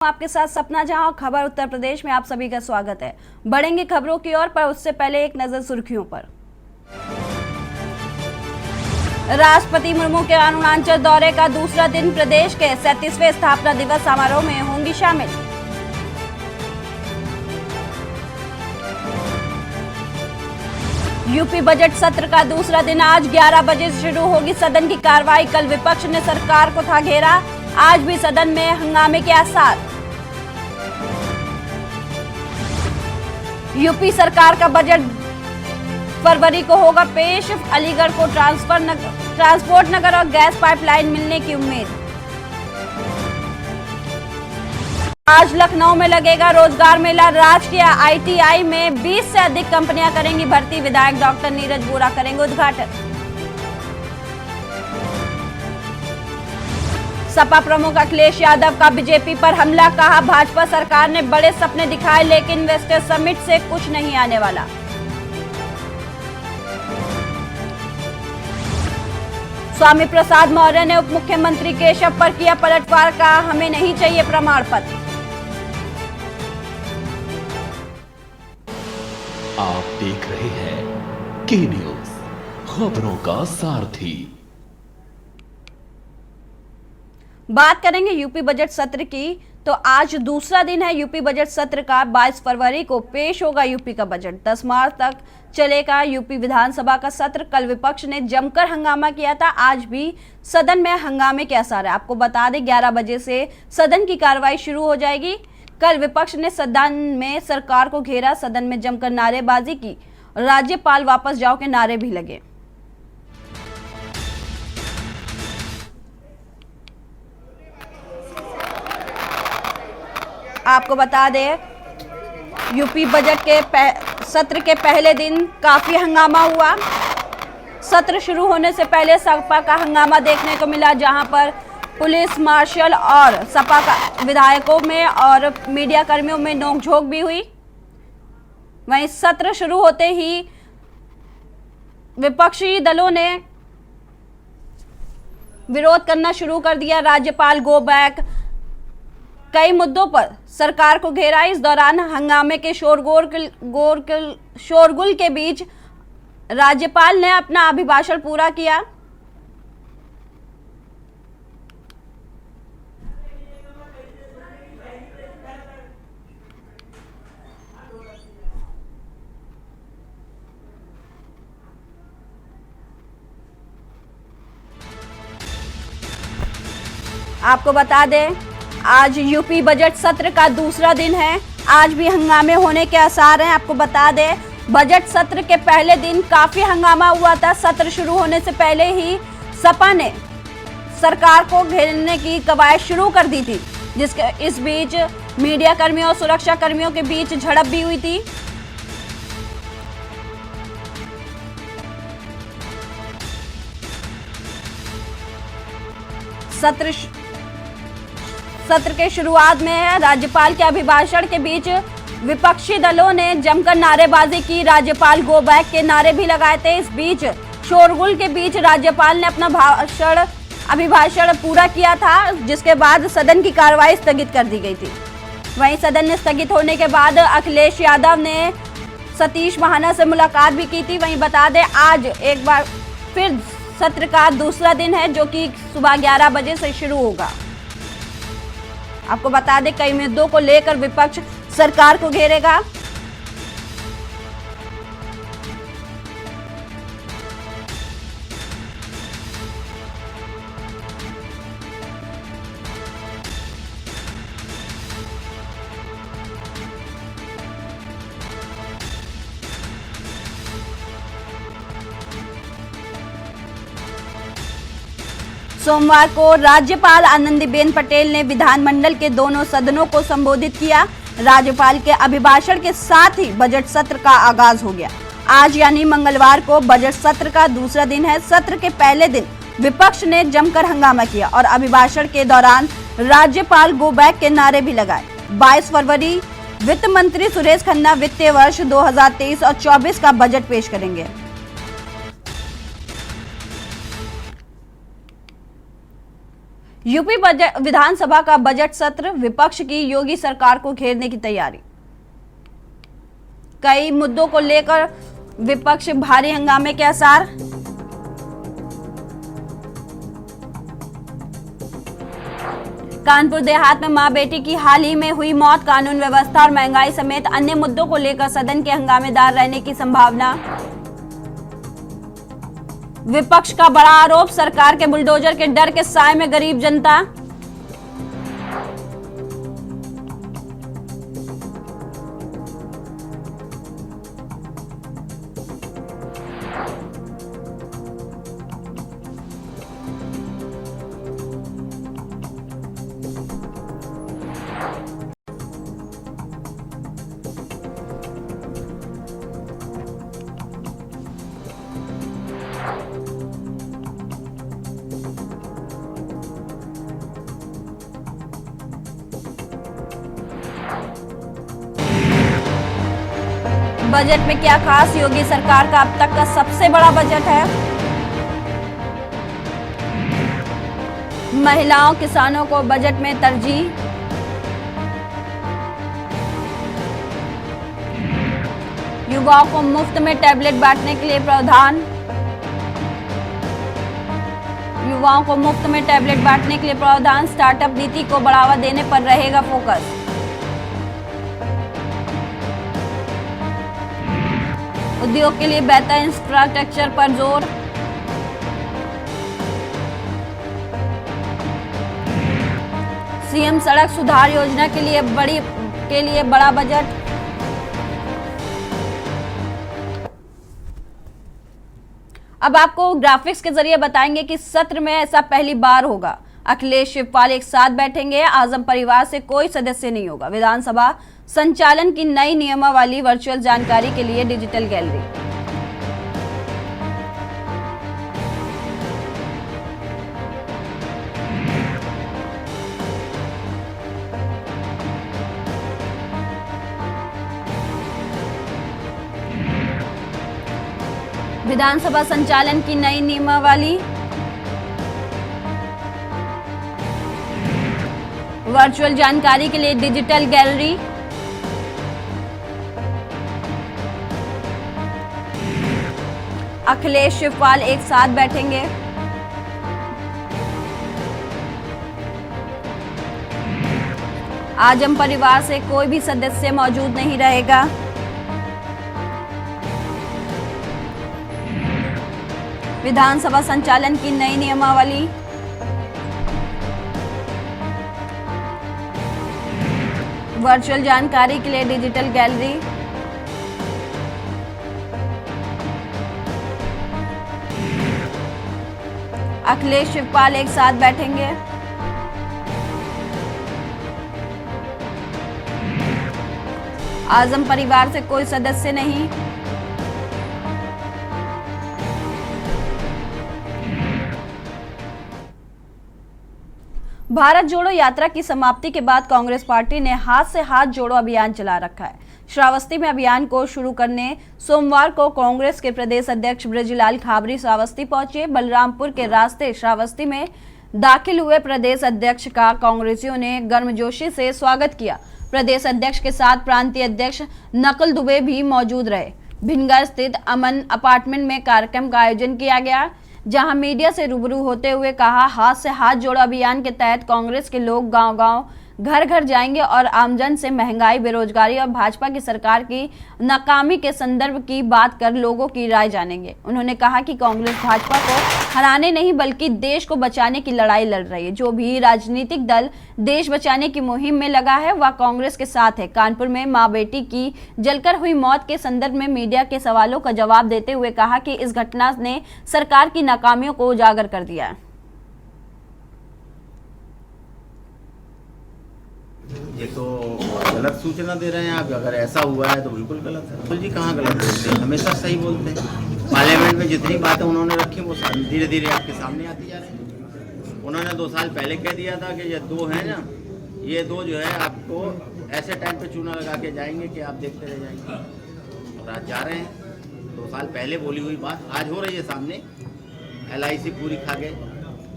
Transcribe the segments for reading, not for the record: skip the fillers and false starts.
आपके साथ सपना जहां खबर उत्तर प्रदेश में आप सभी का स्वागत है। बढ़ेंगे खबरों की ओर, पर उससे पहले एक नजर सुर्खियों पर। राष्ट्रपति मुर्मू के अरुणाचल दौरे का दूसरा दिन, प्रदेश के 37वें स्थापना दिवस समारोह में होंगी शामिल। यूपी बजट सत्र का दूसरा दिन, आज 11 बजे शुरू होगी सदन की कार्रवाई। कल विपक्ष ने सरकार को था घेरा, आज भी सदन में हंगामे के आसार। यूपी सरकार का बजट फरवरी को होगा पेश, अलीगढ़ को ट्रांसपोर्ट नगर और गैस पाइपलाइन मिलने की उम्मीद। आज लखनऊ में लगेगा रोजगार मेला, राजकीय आईटीआई में 20 से अधिक कंपनियां करेंगी भर्ती, विधायक डॉक्टर नीरज बोरा करेंगे उद्घाटन। सपा प्रमुख अखिलेश यादव का बीजेपी पर हमला, कहा भाजपा सरकार ने बड़े सपने दिखाए लेकिन इन्वेस्टर समिट से कुछ नहीं आने वाला। स्वामी प्रसाद मौर्य ने उप मुख्यमंत्री केशव पर किया पलटवार, का हमें नहीं चाहिए प्रमाण पत्र। आप देख रहे हैं के न्यूज, खबरों का सारथी। बात करेंगे यूपी बजट सत्र की, तो आज दूसरा दिन है यूपी बजट सत्र का। 22 फरवरी को पेश होगा यूपी का बजट, 10 मार्च तक चलेगा यूपी विधानसभा का सत्र। कल विपक्ष ने जमकर हंगामा किया था, आज भी सदन में हंगामे के आसार है। आपको बता दें 11 बजे से सदन की कार्रवाई शुरू हो जाएगी। कल विपक्ष ने सदन में सरकार को घेरा, सदन में जमकर नारेबाजी की, राज्यपाल वापस जाओ के नारे भी लगे। आपको बता दें यूपी बजट के सत्र के पहले दिन काफी हंगामा हुआ। सत्र शुरू होने से पहले सपा का हंगामा देखने को मिला, जहां पर पुलिस मार्शल और सपा का विधायकों में और मीडिया कर्मियों में नोकझोंक भी हुई। वहीं सत्र शुरू होते ही विपक्षी दलों ने विरोध करना शुरू कर दिया, राज्यपाल गो बैक, कई मुद्दों पर सरकार को घेरा। इस दौरान हंगामे के शोरगुल के बीच राज्यपाल ने अपना अभिभाषण पूरा किया। आपको बता दें आज यूपी बजट सत्र का दूसरा दिन है, आज भी हंगामे होने के आसार हैं। आपको बता दें बजट सत्र के पहले दिन काफी हंगामा हुआ था। सत्र शुरू होने से पहले ही सपा ने सरकार को घेरने की कवायद शुरू कर दी थी, जिसके इस बीच मीडिया कर्मियों और सुरक्षा कर्मियों के बीच झड़प भी हुई थी। सत्र के शुरुआत में राज्यपाल के अभिभाषण के बीच विपक्षी दलों ने जमकर नारेबाजी की, राज्यपाल गो बैक के नारे भी लगाए थे। इस बीच शोरगुल के बीच राज्यपाल ने अपना अभिभाषण पूरा किया था, जिसके बाद सदन की कार्रवाई स्थगित कर दी गई थी। वहीं सदन में स्थगित होने के बाद अखिलेश यादव ने सतीश महाना से मुलाकात भी की थी। वहीं बता दें आज एक बार फिर सत्र का दूसरा दिन है, जो कि सुबह 11 बजे से शुरू होगा। आपको बता दें कई मुद्दों को लेकर विपक्ष सरकार को घेरेगा। सोमवार को राज्यपाल आनंदीबेन पटेल ने विधानमंडल के दोनों सदनों को संबोधित किया। राज्यपाल के अभिभाषण के साथ ही बजट सत्र का आगाज हो गया। आज यानी मंगलवार को बजट सत्र का दूसरा दिन है। सत्र के पहले दिन विपक्ष ने जमकर हंगामा किया और अभिभाषण के दौरान राज्यपाल गो बैक के नारे भी लगाए। 22 फरवरी वित्त मंत्री सुरेश खन्ना वित्तीय वर्ष 2023 और 24 का बजट पेश करेंगे। यूपी विधानसभा का बजट सत्र, विपक्ष की योगी सरकार को घेरने की तैयारी। कई मुद्दों को लेकर विपक्ष भारी हंगामे के आसार। कानपुर देहात में मां बेटी की हाल ही में हुई मौत, कानून व्यवस्था और महंगाई समेत अन्य मुद्दों को लेकर सदन के हंगामेदार रहने की संभावना। विपक्ष का बड़ा आरोप, सरकार के बुलडोजर के डर के साए में गरीब जनता। बजट में क्या खास, योगी सरकार का अब तक का सबसे बड़ा बजट है। महिलाओं किसानों को बजट में तरजीह। युवाओं को मुफ्त में टैबलेट बांटने के लिए प्रावधान। युवाओं को मुफ्त में टैबलेट बांटने के लिए प्रावधान। स्टार्टअप नीति को बढ़ावा देने पर रहेगा फोकस। उद्योग के लिए बेहतर इंफ्रास्ट्रक्चर पर जोर। सीएम सड़क सुधार योजना के लिए बड़ा बजट। अब आपको ग्राफिक्स के जरिए बताएंगे कि सत्र में ऐसा पहली बार होगा। अखिलेश शिवपाल एक साथ बैठेंगे, आजम परिवार से कोई सदस्य नहीं होगा। विधानसभा संचालन की नई नियमावली, वर्चुअल जानकारी के लिए डिजिटल गैलरी। विधानसभा संचालन की नई नियमावली, वर्चुअल जानकारी के लिए डिजिटल गैलरी। अखिलेश शिवपाल एक साथ बैठेंगे। आजम परिवार से कोई भी सदस्य मौजूद नहीं रहेगा। विधानसभा संचालन की नई नियमावली, वर्चुअल जानकारी के लिए डिजिटल गैलरी। अखिलेश शिवपाल एक साथ बैठेंगे। आजम परिवार से कोई सदस्य नहीं। भारत जोड़ो यात्रा की समाप्ति के बाद कांग्रेस पार्टी ने हाथ से हाथ जोड़ो अभियान चला रखा है। श्रावस्ती में अभियान को शुरू करने सोमवार को कांग्रेस के प्रदेश अध्यक्ष बृजलाल खाबरी श्रावस्ती पहुंचे। बलरामपुर के रास्ते श्रावस्ती में दाखिल हुए प्रदेश अध्यक्ष का कांग्रेसियों ने गर्मजोशी से स्वागत किया। प्रदेश अध्यक्ष के साथ प्रांतीय अध्यक्ष नकुल दुबे भी मौजूद रहे। भिनगर स्थित अमन अपार्टमेंट में कार्यक्रम का आयोजन किया गया, जहां मीडिया से रूबरू होते हुए कहा, हाथ से हाथ जोड़ो अभियान के तहत कांग्रेस के लोग गांव-गांव, घर-घर जाएंगे और आमजन से महंगाई, बेरोजगारी और भाजपा की सरकार की नाकामी के संदर्भ की बात कर लोगों की राय जानेंगे। उन्होंने कहा कि कांग्रेस भाजपा को हराने नहीं बल्कि देश को बचाने की लड़ाई लड़ रही है। जो भी राजनीतिक दल देश बचाने की मुहिम में लगा है वह कांग्रेस के साथ है। कानपुर में मां बेटी की जलकर हुई मौत के संदर्भ में मीडिया के सवालों का जवाब देते हुए कहा कि इस घटना ने सरकार की नाकामियों को उजागर कर दिया है। ये तो गलत सूचना दे रहे हैं आप। अगर ऐसा हुआ है तो बिल्कुल गलत है। अतुल जी कहाँ गलत बोलते हैं, हमेशा सही बोलते हैं। पार्लियामेंट में जितनी बातें उन्होंने रखी वो धीरे धीरे आपके सामने आती जा रही है। उन्होंने 2 साल पहले कह दिया था कि ये 2 हैं ना, ये 2 जो है आपको ऐसे टाइम पे चूना लगा के जाएंगे कि आप देखते रह जाएंगे। और आज जा रहे हैं। 2 साल पहले बोली हुई बात आज हो रही है सामने। LIC पूरी खा गए,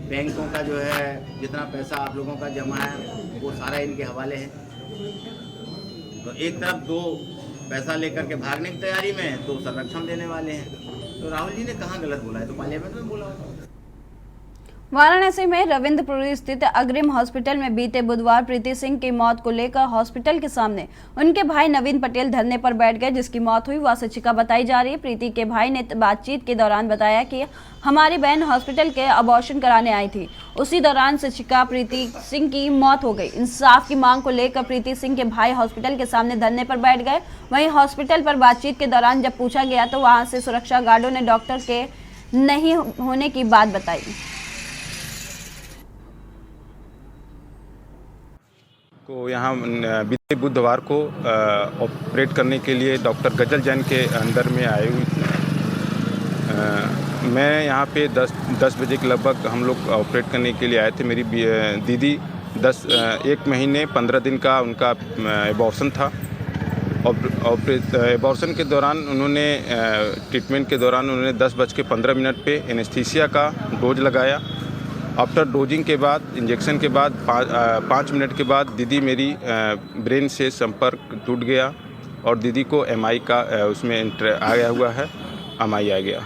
बैंकों का जो है जितना पैसा आप लोगों का जमा है वो सारा इनके हवाले है। तो एक तरफ दो पैसा लेकर के भागने की तैयारी में है, तो संरक्षण देने वाले हैं। तो राहुल जी ने कहाँ गलत बोला है, तो पार्लियामेंट में बोला होगा। वाराणसी में रविंद्रपुरी स्थित अग्रिम हॉस्पिटल में बीते बुधवार प्रीति सिंह की मौत को लेकर हॉस्पिटल के सामने उनके भाई नवीन पटेल धरने पर बैठ गए, जिसकी मौत हुई वह शिक्षिका बताई जा रही है। प्रीति के भाई ने बातचीत के दौरान बताया कि हमारी बहन हॉस्पिटल के अबॉर्शन कराने आई थी, उसी दौरान शिक्षिका प्रीति सिंह की मौत हो गई। इंसाफ की मांग को लेकर प्रीति सिंह के भाई हॉस्पिटल के सामने धरने पर बैठ गए। वहीं हॉस्पिटल पर बातचीत के दौरान जब पूछा गया तो वहां से सुरक्षा गार्डों ने डॉक्टर के नहीं होने की बात बताई। को यहाँ बीते बुधवार को ऑपरेट करने के लिए डॉक्टर गजल जैन के अंदर में आए हुए थे। मैं यहाँ पे 10 बजे के लगभग हम लोग ऑपरेट करने के लिए आए थे। मेरी दीदी 1 महीने 15 दिन का उनका एबॉर्शन था। एबॉर्शन के दौरान उन्होंने ट्रीटमेंट के दौरान उन्होंने 10:15 पे एनेस्थीसिया का डोज लगाया। आफ्टर डोजिंग के बाद इंजेक्शन के बाद 5 मिनट के बाद दीदी मेरी ब्रेन से संपर्क टूट गया और दीदी को एमआई का उसमें आ गया हुआ है, एमआई आ गया।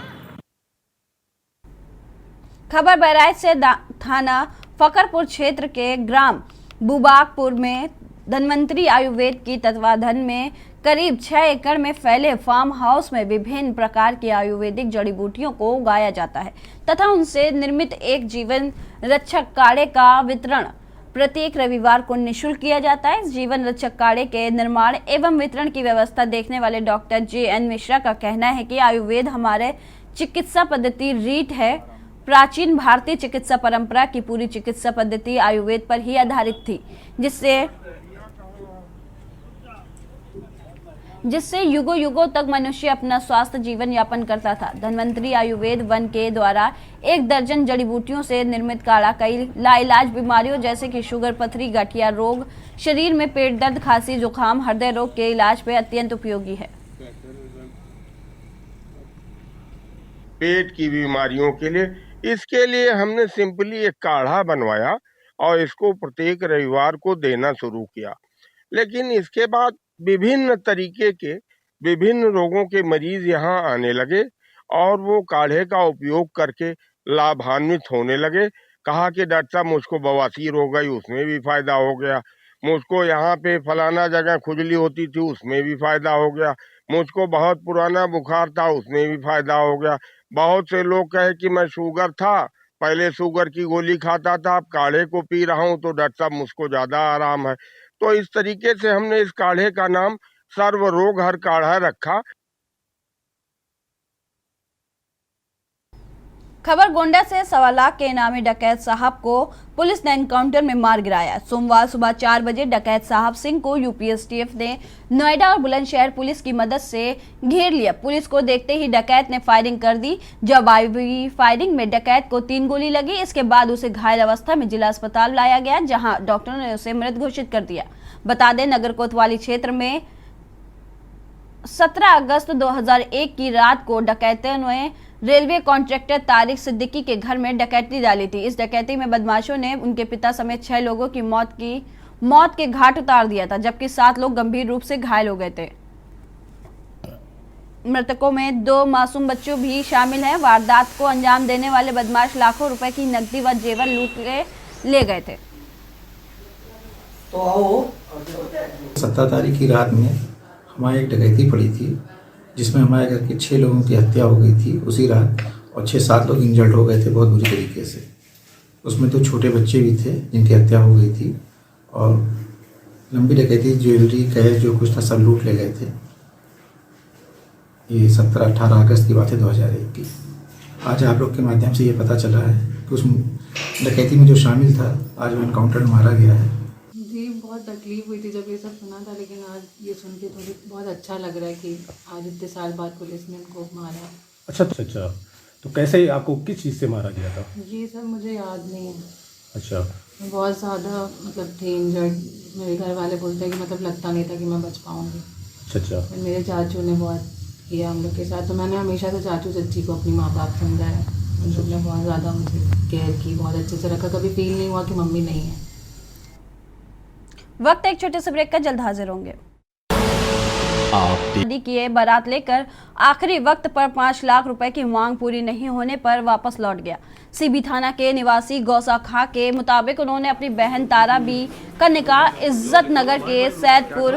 खबर बहराइच से थाना फकरपुर क्षेत्र के ग्राम बुबाकपुर में धन्वंतरी आयुर्वेद की तत्वाधान में करीब 6 एकड़ में फैले फार्म हाउस में विभिन्न प्रकार की आयुर्वेदिक जड़ी बूटियों को उगाया जाता है तथा उनसे निर्मित एक जीवन रक्षक काढ़े का वितरण प्रत्येक रविवार को निःशुल्क किया जाता है। इस जीवन रक्षक काढ़े के निर्माण एवं वितरण की व्यवस्था देखने वाले डॉक्टर JN मिश्रा का कहना है कि आयुर्वेद हमारे चिकित्सा पद्धति रीट है। प्राचीन भारतीय चिकित्सा परंपरा की पूरी चिकित्सा पद्धति आयुर्वेद पर ही आधारित थी, जिससे युगों युगों तक मनुष्य अपना स्वास्थ्य जीवन यापन करता था। धन्वंतरी आयुर्वेद वन के द्वारा 1 दर्जन जड़ी बूटियों से निर्मित काढ़ा कई लाइलाज बीमारियों जैसे कि शुगर, पथरी, गठिया रोग, शरीर में पेट दर्द, खांसी, जुकाम, हृदय रोग के इलाज में अत्यंत उपयोगी है। पेट की बीमारियों के लिए इसके लिए हमने सिंपली एक काढ़ा बनवाया और इसको प्रत्येक रविवार को देना शुरू किया। लेकिन इसके बाद विभिन्न तरीके के विभिन्न रोगों के मरीज यहाँ आने लगे और वो काढ़े का उपयोग करके लाभान्वित होने लगे। कहा कि डॉक्टर साहब मुझको बवासीर हो गई, उसमें भी फायदा हो गया। मुझको यहाँ पे फलाना जगह खुजली होती थी, उसमें भी फायदा हो गया। मुझको बहुत पुराना बुखार था, उसमें भी फायदा हो गया। बहुत से लोग कहे कि मैं शुगर था, पहले शुगर की गोली खाता था, अब काढ़े को पी रहा हूँ तो डॉक्टर साहब मुझको ज्यादा आराम है। तो इस तरीके से हमने इस काढ़े का नाम सर्व रोग हर काढ़ा रखा। खबर गोंडा से 1.25 लाख के इनामी डकैत साहब को पुलिस ने एनकाउंटर में मार गिराया। सोमवार सुबह 4 बजे डकैत साहब सिंह को यूपीएसटीएफ ने नोएडा और बुलंदशहर पुलिस की मदद से घेर लिया। पुलिस को देखते ही डकैत ने फायरिंग कर दी। जब आई फायरिंग में डकैत को 3 गोली लगी। इसके बाद उसे घायल अवस्था में जिला अस्पताल लाया गया, जहां डॉक्टरों ने उसे मृत घोषित कर दिया। बता दें, नगर कोतवाली क्षेत्र में 17 अगस्त 2001 की रात को डकैतों ने रेलवे कॉन्ट्रैक्टर तारिक सिद्दीकी के घर में डकैती डाली थी। इस डकैती में बदमाशों ने उनके पिता समेत 6 लोगों की मौत के घाट उतार दिया था, जबकि 7 लोग गंभीर रूप से घायल हो गए थे। मृतकों में 2 मासूम बच्चों भी शामिल हैं। वारदात को अंजाम देने वाले बदमाश लाखों रुपए की नकदी व जेवर लूट के ले गए थे। तो आओ 17 तारीख की रात में हमारी एक डकैती पड़ी थी, जिसमें हमारे घर के 6 लोगों की हत्या हो गई थी उसी रात, और 6-7 लोग इंजर्ड हो गए थे बहुत बुरी तरीके से। उसमें 2 छोटे बच्चे भी थे जिनकी हत्या हो गई थी, और लंबी डकैती, ज्वेलरी, कैश जो कुछ था सब लूट ले गए थे। ये 17-18 अगस्त की बात है 2001 की। आज आप लोग के माध्यम से ये पता चल रहा है कि उस डकैती में जो शामिल था आज वो एनकाउंटर में मारा गया है। जी बहुत तकलीफ हुई थी जब ये सब सुना था, लेकिन आज ये सुन के थोड़ी बहुत अच्छा लग रहा है कि आज इतने साल बाद पुलिस ने इनको मारा। अच्छा, तो कैसे आपको किस चीज़ से मारा गया था? ये सब मुझे याद नहीं है। अच्छा, बहुत ज़्यादा मतलब थे इंजर्ड। मेरे घर वाले बोलते हैं कि मतलब लगता नहीं था कि मैं बच पाऊँगी। अच्छा। मेरे चाचू ने बहुत किया हम लोग के साथ, तो मैंने हमेशा से चाचू चाची को अपनी माँ बाप समझाया। उन लोग ने बहुत ज़्यादा मुझे केयर की, बहुत अच्छे से रखा, कभी फील नहीं हुआ कि मम्मी नहीं है। वक्त एक छोटे से ब्रेक का, जल्द हाजिर होंगे। शादी किए बारात लेकर आखिरी वक्त पर 5 लाख रुपए की मांग पूरी नहीं होने पर वापस लौट गया। सीबी थाना के निवासी गौसा खां के मुताबिक उन्होंने अपनी बहन तारा बी का निकाह इज्जत नगर के सैदपुर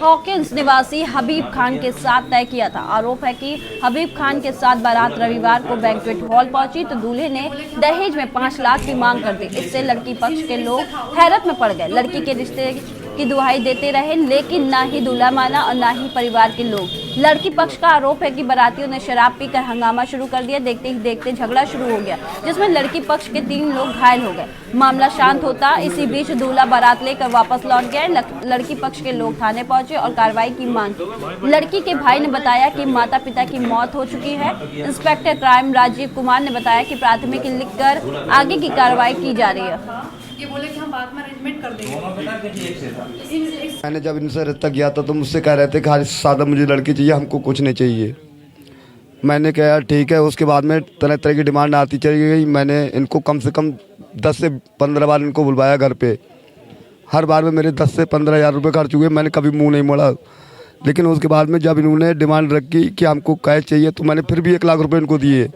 हॉकिंस निवासी हबीब खान के साथ तय किया था। आरोप है कि हबीब खान के साथ बारात रविवार को बैंक्वेट हॉल पहुंची तो दूल्हे ने दहेज में 5 लाख की मांग कर दी। इससे लड़की पक्ष के लोग हैरत में पड़ गए। लड़की के रिश्ते की दुहाई देते रहे, लेकिन ना ही दूल्हा माना और ना ही परिवार के लोग। लड़की पक्ष का आरोप है कि बारातियों ने शराब पीकर हंगामा शुरू कर दिया। देखते ही देखते झगड़ा शुरू हो गया, जिसमें लड़की पक्ष के 3 लोग घायल हो गए। मामला शांत होता इसी बीच दूल्हा बारात लेकर वापस लौट गया। लड़की पक्ष के लोग थाने पहुंचे और कार्रवाई की मांग की। लड़की के भाई ने बताया कि माता पिता की मौत हो चुकी है। इंस्पेक्टर क्राइम राजीव कुमार ने बताया कि प्राथमिकी लिखकर आगे की कार्रवाई की जा रही है। ये बोले कि हम बाद में अरेंजमेंट कर देंगे। मैंने जब इनसे रिश्ता किया था तो मुझसे कह रहे थे कि सादा मुझे लड़की चाहिए, हमको कुछ नहीं चाहिए। मैंने कहा ठीक है। उसके बाद में तरह तरह की डिमांड आती चली गई। मैंने इनको कम से कम 10 से 15 बार इनको बुलवाया घर पे। हर बार में मेरे 10 से 15 हज़ार रुपये खर्च हुए। मैंने कभी मुंह नहीं मोड़ा। लेकिन उसके बाद में जब इन्होंने डिमांड रखी कि हमको कैश चाहिए तो मैंने फिर भी 1 लाख रुपये इनको दिए।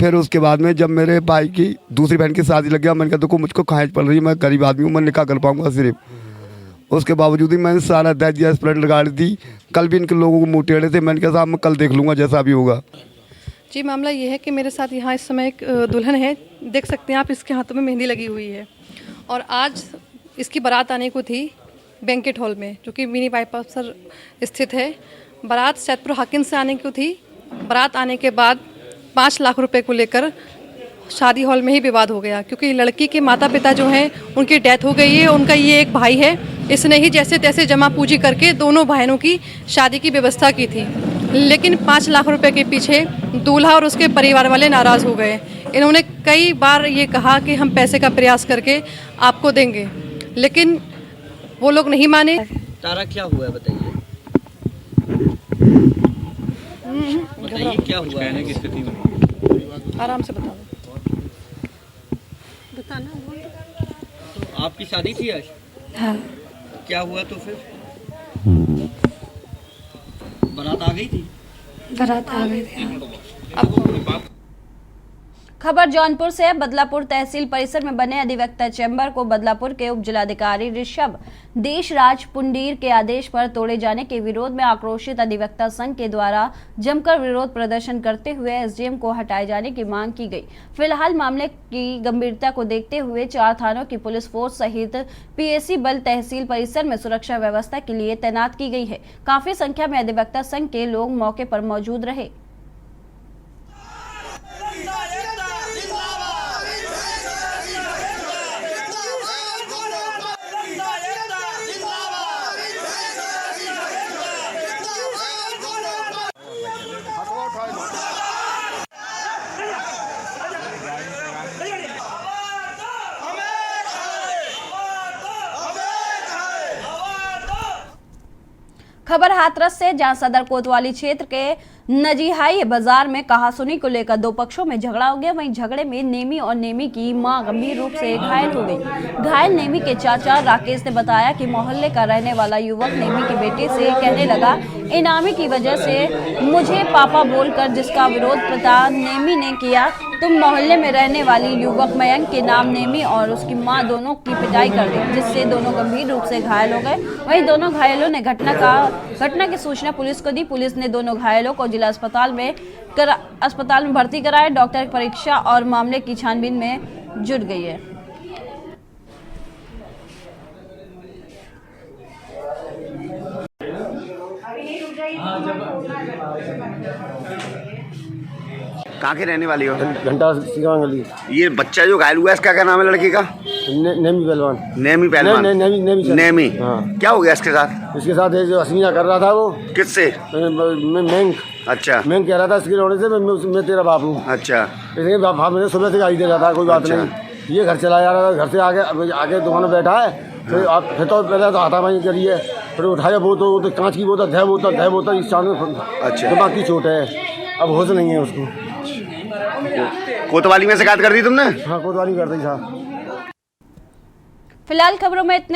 फिर उसके बाद में जब मेरे भाई की दूसरी बहन की शादी लग गया, मैंने कहा देखो मुझको ख्वाहिश पड़ रही है, मैं गरीब आदमी हूँ, मैं निकाह कर पाऊँगा सिर्फ। उसके बावजूद ही मैंने सारा दहेज दिया, स्प्लेंडर गाड़ी दी। कल भी इनके लोगों को मुँह टेढ़े थे। मैंने कहा साहब मैं कल देख लूँगा जैसा भी होगा। जी मामला ये है कि मेरे साथ यहाँ इस समय एक दुल्हन है, देख सकते हैं आप, इसके हाथों में मेहंदी लगी हुई है। और आज इसकी बारात आने को थी बैंकेट हॉल में, जो कि मिनी बाईपास पर स्थित है। बारात सैदपुर हाकिम से आने को थी। बारात आने के बाद 5 लाख रुपए को लेकर शादी हॉल में ही विवाद हो गया, क्योंकि लड़की के माता पिता जो हैं उनकी डेथ हो गई है। उनका ये एक भाई है, इसने ही जैसे तैसे जमा पूंजी करके दोनों बहनों की शादी की व्यवस्था की थी। लेकिन 5 लाख रुपए के पीछे दूल्हा और उसके परिवार वाले नाराज़ हो गए। इन्होंने कई बार ये कहा कि हम पैसे का प्रयास करके आपको देंगे, लेकिन वो लोग नहीं माने। तारा क्या हुआ है बताइए, क्या हुआ है की स्थिति में? आराम से बताओ। तो आपकी शादी थी आज? हाँ। क्या हुआ तो फिर? बारात आ गई थी? बारात आ गई थी। खबर जौनपुर से है। बदलापुर तहसील परिसर में बने अधिवक्ता चैम्बर को बदलापुर के उप जिलाधिकारी ऋषभ देशराज पुंडीर के आदेश पर तोड़े जाने के विरोध में आक्रोशित अधिवक्ता संघ के द्वारा जमकर विरोध प्रदर्शन करते हुए एसडीएम को हटाए जाने की मांग की गई। फिलहाल मामले की गंभीरता को देखते हुए 4 थानों की पुलिस फोर्स सहित पीएसी बल तहसील परिसर में सुरक्षा व्यवस्था के लिए तैनात की गई है। काफी संख्या में अधिवक्ता संघ के लोग मौके पर मौजूद रहे। खबर हाथरस से, जहां सदर कोतवाली क्षेत्र के नजीहाई बाजार में कहासुनी को लेकर 2 पक्षों में झगड़ा हो गया। वहीं झगड़े में नेमी और नेमी की मां गंभीर रूप से घायल हो गई। घायल नेमी के चाचा राकेश ने बताया कि मोहल्ले का रहने वाला युवक नेमी के बेटे से कहने लगा, इनामी की वजह से मुझे पापा बोलकर, जिसका विरोध पिता नेमी ने किया। तुम मोहल्ले में रहने वाली युवक मयंक के नाम नेमी और उसकी मां दोनों की पिटाई कर दी, जिससे दोनों गंभीर रूप से घायल हो गए। वहीं दोनों घायलों ने घटना की सूचना पुलिस को दी। पुलिस ने दोनों घायलों को जिला अस्पताल में भर्ती कराया। डॉक्टर की परीक्षा और मामले की छानबीन में जुट गई है। कहाँ की रहने वाली हो? घंटा सिंगांग गली। ये बच्चा जो घायल हुआ है इसका क्या नाम है लड़की का? नेमी पहलवान। नेमी पहलवान। नेमी। हाँ। क्या हो गया इसके साथ? इसके साथ जो हसीना कर रहा था वो। किससे? मैं अच्छा। मैं कह रहा था इसके रोने से मैं तेरा बाप हूँ। अच्छा। इसके बाप मैंने सुबह से गाड़ी दे रहा था, कोई बात नहीं। ये घर चला जा रहा था, घर से आगे दुकान में बैठा है। फिर तो पहले तो हाथापाई करिए, फिर उठाया वो तो कांच की बोतल, धय बोतल इस चांद में। अच्छा। दिमाग की चोट है, अब होश नहीं है उसको। कोतवाली में शिकायत कर दी तुमने? हाँ, कोतवाली कर दी साहब। फिलहाल खबरों में इतने